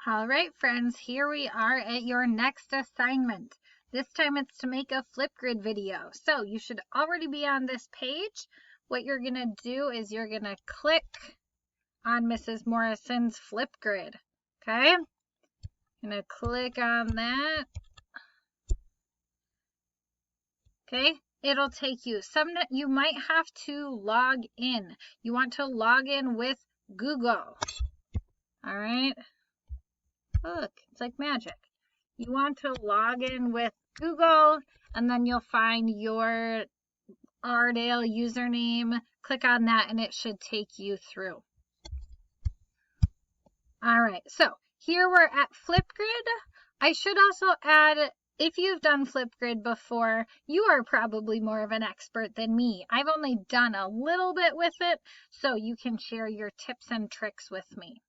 All right, friends, here we are at your next assignment. This time it's to make a Flipgrid video. So you should already be on this page. What you're going to do is you're going to click on Mrs. Morrison's Flipgrid. Okay? I'm going to click on that. Okay? It'll take you. You might have to log in. You want to log in with Google. All right? Look, it's like magic. You want to log in with Google, and then you'll find your Ardale username. Click on that, and it should take you through. All right, so here we're at Flipgrid. I should also add, if you've done Flipgrid before, you are probably more of an expert than me. I've only done a little bit with it, so you can share your tips and tricks with me.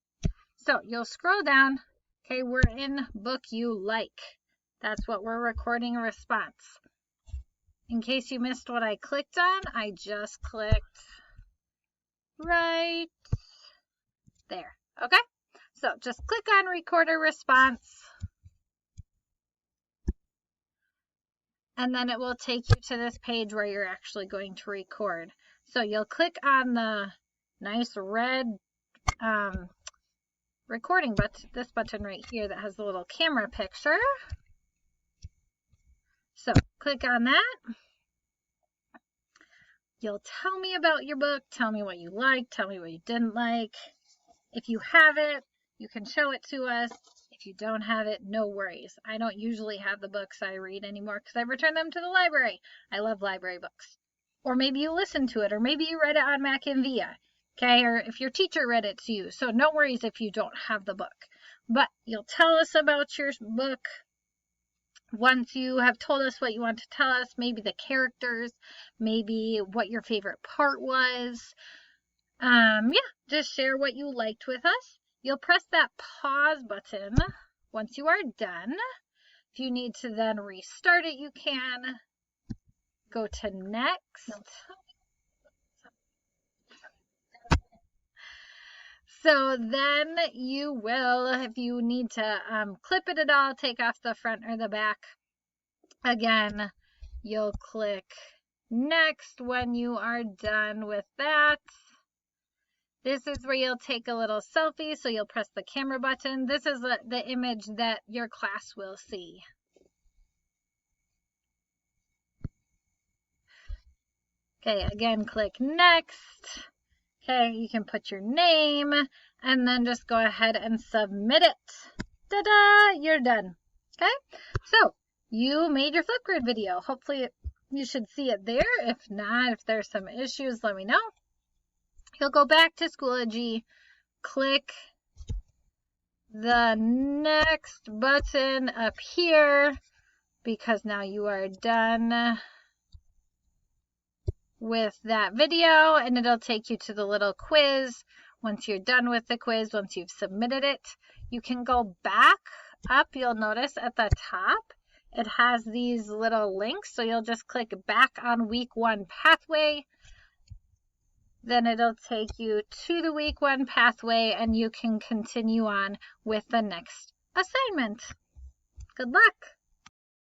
So you'll scroll down. Okay, we're in book you like. That's what we're recording a response. In case you missed what I clicked on, I just clicked right there. Okay, so just click on record a response. And then it will take you to this page where you're actually going to record. So you'll click on the nice red recording button, this button right here that has the little camera picture. So click on that. You'll tell me about your book, tell me what you liked, tell me what you didn't like. If you have it, you can show it to us. If you don't have it, no worries. I don't usually have the books I read anymore because I return them to the library. I love library books. Or maybe you listened to it, or maybe you read it on Mac and Via. Okay, or if your teacher read it to you. So no worries if you don't have the book. But you'll tell us about your book once you have told us what you want to tell us, maybe the characters, maybe what your favorite part was. Just share what you liked with us. You'll press that pause button once you are done. If you need to then restart it, you can. Go to next. So then you will, if you need to clip it at all, take off the front or the back. Again, you'll click next when you are done with that. This is where you'll take a little selfie, so you'll press the camera button. This is the image that your class will see. Okay, again, click next. Okay, you can put your name and then just go ahead and submit it. Ta-da! You're done. Okay, so you made your Flipgrid video. Hopefully you should see it there. If not, if there's some issues, let me know. You'll go back to Schoology, click the next button up here because now you are done with that video, and it'll take you to the little quiz. Once you're done with the quiz, once you've submitted it, you can go back up. You'll notice at the top it has these little links, so you'll just click back on week 1 pathway. Then it'll take you to the week 1 pathway, and you can continue on with the next assignment. Good luck!